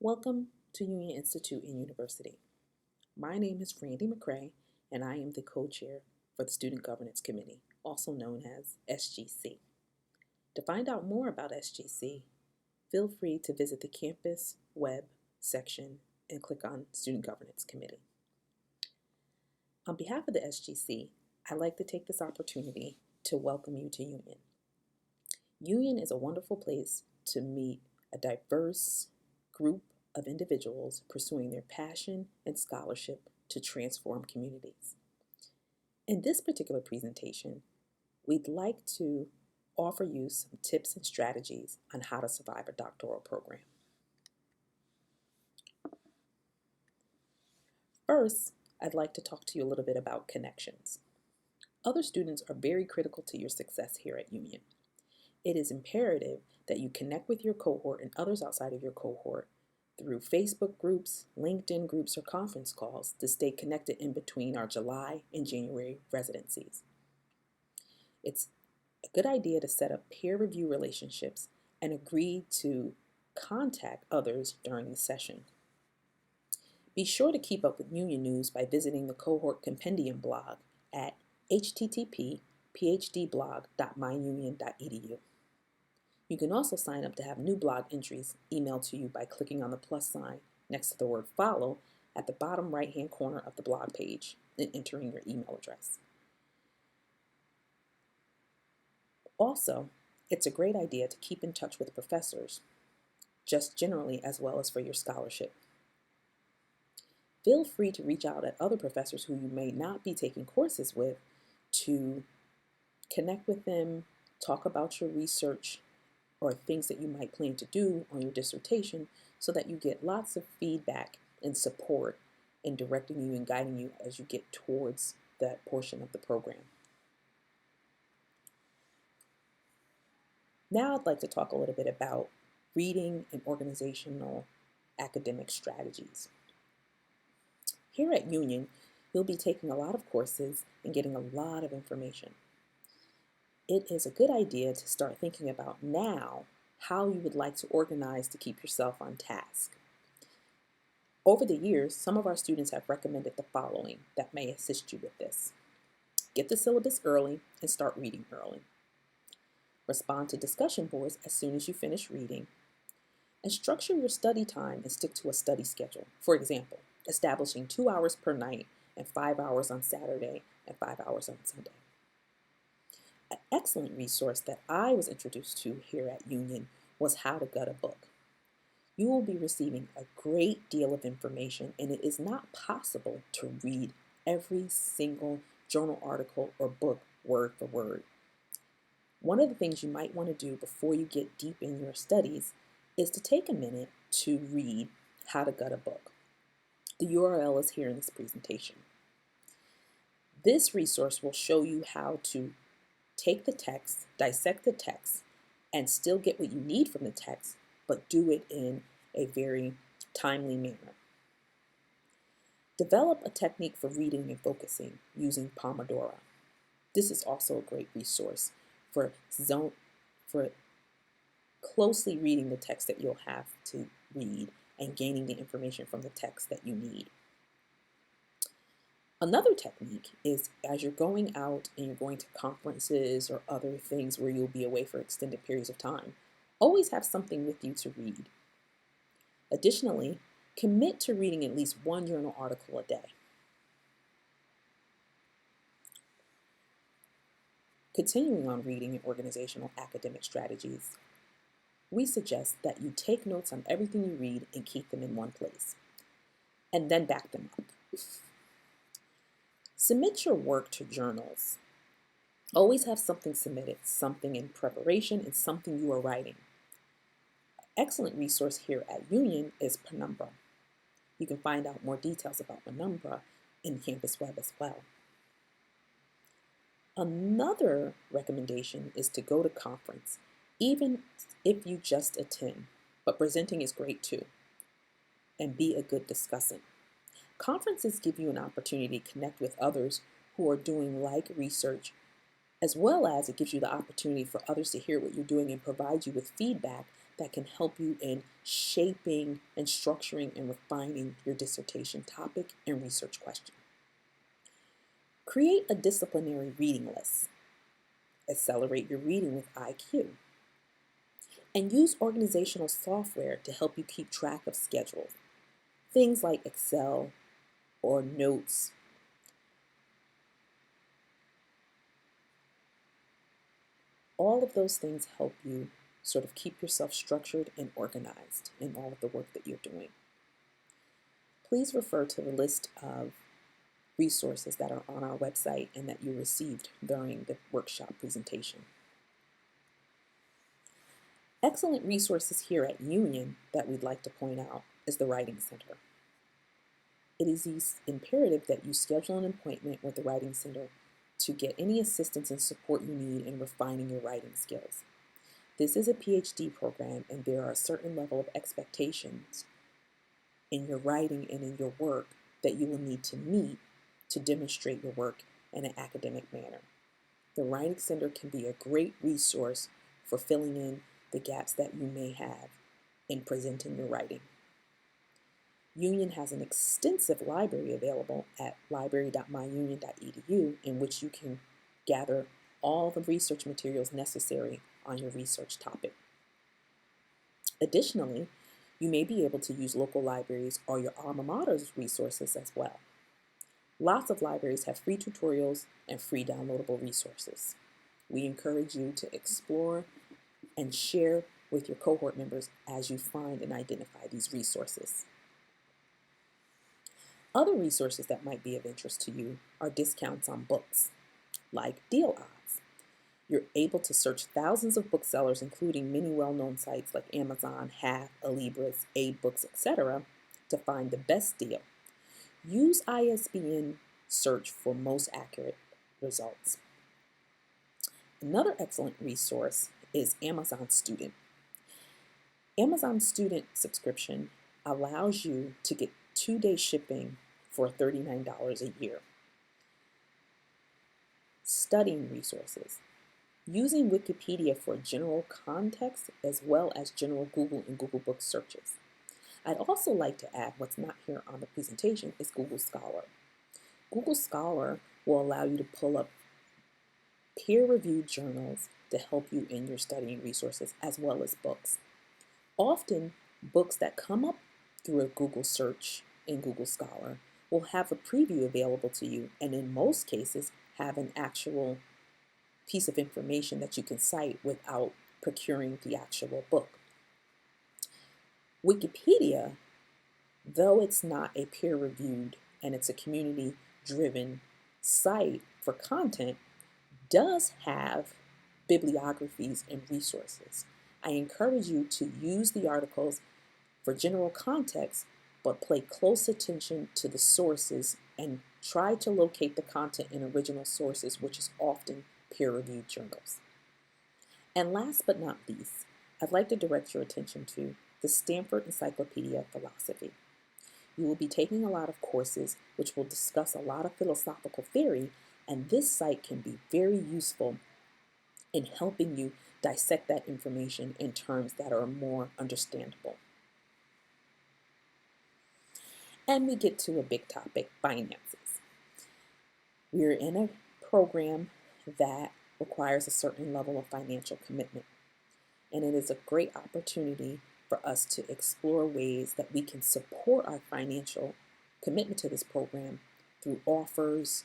Welcome to Union Institute and University. My name is Randy McCray, and I am the co-chair for the Student Governance Committee, also known as SGC. To find out more about SGC, feel free to visit the campus web section and click on Student Governance Committee. On behalf of the SGC, I'd like to take this opportunity to welcome you to Union. Union is a wonderful place to meet a diverse group of individuals pursuing their passion and scholarship to transform communities. In this particular presentation, we'd like to offer you some tips and strategies on how to survive a doctoral program. First, I'd like to talk to you a little bit about connections. Other students are very critical to your success here at Union. It is imperative that you connect with your cohort and others outside of your cohort through Facebook groups, LinkedIn groups, or conference calls to stay connected in between our July and January residencies. It's a good idea to set up peer review relationships and agree to contact others during the session. Be sure to keep up with Union news by visiting the cohort compendium blog at http://phdblog.myunion.edu. You can also sign up to have new blog entries emailed to you by clicking on the plus sign next to the word follow at the bottom right-hand corner of the blog page and entering your email address. Also, it's a great idea to keep in touch with professors, just generally as well as for your scholarship. Feel free to reach out at other professors who you may not be taking courses with to connect with them, talk about your research, or things that you might plan to do on your dissertation so that you get lots of feedback and support in directing you and guiding you as you get towards that portion of the program. Now I'd like to talk a little bit about reading and organizational academic strategies. Here at Union, you'll be taking a lot of courses and getting a lot of information. It is a good idea to start thinking about now how you would like to organize to keep yourself on task. Over the years, some of our students have recommended the following that may assist you with this. Get the syllabus early and start reading early. Respond to discussion boards as soon as you finish reading. And structure your study time and stick to a study schedule. For example, establishing 2 hours per night and 5 hours on Saturday and 5 hours on Sunday. An excellent resource that I was introduced to here at Union was How to Gut a Book. You will be receiving a great deal of information, and it is not possible to read every single journal article or book word for word. One of the things you might want to do before you get deep in your studies is to take a minute to read How to Gut a Book. The URL is here in this presentation. This resource will show you how to take the text, dissect the text, and still get what you need from the text, but do it in a very timely manner. Develop a technique for reading and focusing using Pomodoro. This is also a great resource for closely reading the text that you'll have to read and gaining the information from the text that you need. Another technique is as you're going out and you're going to conferences or other things where you'll be away for extended periods of time, always have something with you to read. Additionally, commit to reading at least one journal article a day. Continuing on reading and organizational academic strategies, we suggest that you take notes on everything you read and keep them in one place, and then back them up. Submit your work to journals. Always have something submitted, something in preparation, and something you are writing. An excellent resource here at Union is Penumbra. You can find out more details about Penumbra in campus web as well. Another recommendation is to go to conference, even if you just attend, but presenting is great too, and be a good discussant. Conferences give you an opportunity to connect with others who are doing like research as well as it gives you the opportunity for others to hear what you're doing and provide you with feedback that can help you in shaping and structuring and refining your dissertation topic and research question. Create a disciplinary reading list. Accelerate your reading with IQ. And use organizational software to help you keep track of schedules. Things like Excel or Notes. All of those things help you sort of keep yourself structured and organized in all of the work that you're doing. Please refer to the list of resources that are on our website and that you received during the workshop presentation. Excellent resources here at Union that we'd like to point out is the Writing Center. It is imperative that you schedule an appointment with the Writing Center to get any assistance and support you need in refining your writing skills. This is a PhD program, and there are a certain level of expectations in your writing and in your work that you will need to meet to demonstrate your work in an academic manner. The Writing Center can be a great resource for filling in the gaps that you may have in presenting your writing. Union has an extensive library available at library.myunion.edu in which you can gather all the research materials necessary on your research topic. Additionally, you may be able to use local libraries or your alma mater's resources as well. Lots of libraries have free tutorials and free downloadable resources. We encourage you to explore and share with your cohort members as you find and identify these resources. Other resources that might be of interest to you are discounts on books, like Deal Odds. You're able to search thousands of booksellers, including many well-known sites like Amazon, Half, Alibris, AidBooks, etc., to find the best deal. Use ISBN search for most accurate results. Another excellent resource is Amazon Student. Amazon Student subscription allows you to get 2-day shipping for $39 a year. Studying resources. Using Wikipedia for general context as well as general Google and Google Books searches. I'd also like to add what's not here on the presentation is Google Scholar. Google Scholar will allow you to pull up peer-reviewed journals to help you in your studying resources as well as books. Often, books that come up through a Google search in Google Scholar will have a preview available to you, and in most cases have an actual piece of information that you can cite without procuring the actual book. Wikipedia, though it's not a peer-reviewed and it's a community-driven site for content, does have bibliographies and resources. I encourage you to use the articles for general context, but pay close attention to the sources and try to locate the content in original sources, which is often peer-reviewed journals. And last but not least, I'd like to direct your attention to the Stanford Encyclopedia of Philosophy. You will be taking a lot of courses which will discuss a lot of philosophical theory, and this site can be very useful in helping you dissect that information in terms that are more understandable. And we get to a big topic, finances. We're in a program that requires a certain level of financial commitment, and it is a great opportunity for us to explore ways that we can support our financial commitment to this program through offers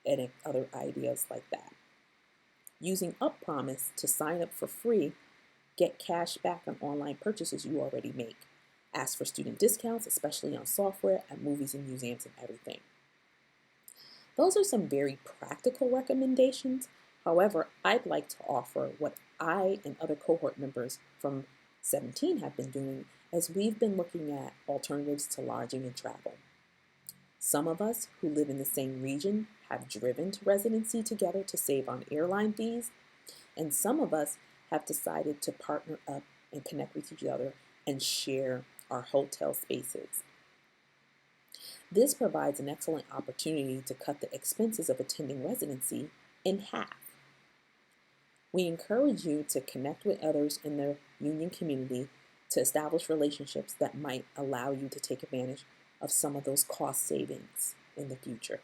and other ideas like that. Using UpPromise to sign up for free, get cash back on online purchases you already make. Ask for student discounts, especially on software at movies and museums and everything. Those are some very practical recommendations. However, I'd like to offer what I and other cohort members from 17 have been doing as we've been looking at alternatives to lodging and travel. Some of us who live in the same region have driven to residency together to save on airline fees, and some of us have decided to partner up and connect with each other and share our hotel spaces. This provides an excellent opportunity to cut the expenses of attending residency in half. We encourage you to connect with others in the union community to establish relationships that might allow you to take advantage of some of those cost savings in the future.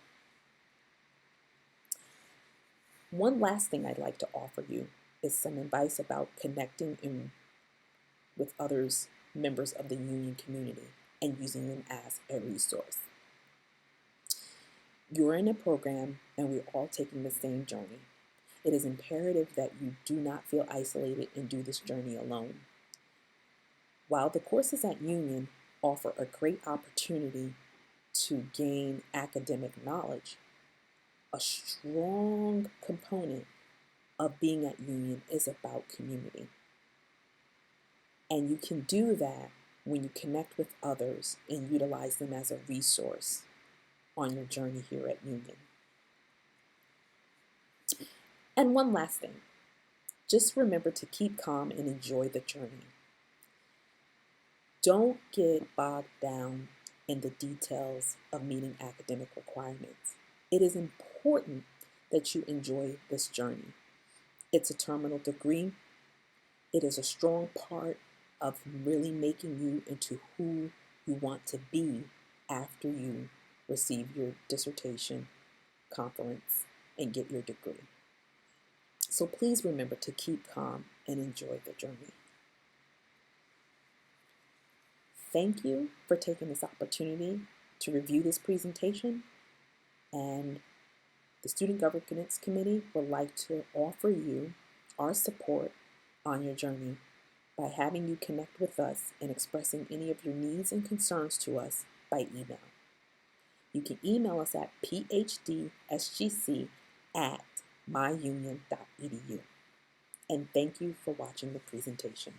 One last thing I'd like to offer you is some advice about connecting with others, members of the union community, and using them as a resource. You're in a program and we're all taking the same journey. It is imperative that you do not feel isolated and do this journey alone. While the courses at Union offer a great opportunity to gain academic knowledge, a strong component of being at Union is about community. And you can do that when you connect with others and utilize them as a resource on your journey here at Union. And one last thing, just remember to keep calm and enjoy the journey. Don't get bogged down in the details of meeting academic requirements. It is important that you enjoy this journey. It's a terminal degree. It is a strong part of really making you into who you want to be after you receive your dissertation, conference, and get your degree. So please remember to keep calm and enjoy the journey. Thank you for taking this opportunity to review this presentation, and the Student Governance Committee would like to offer you our support on your journey by having you connect with us and expressing any of your needs and concerns to us by email. You can email us at phdsgc@myunion.edu. And thank you for watching the presentation.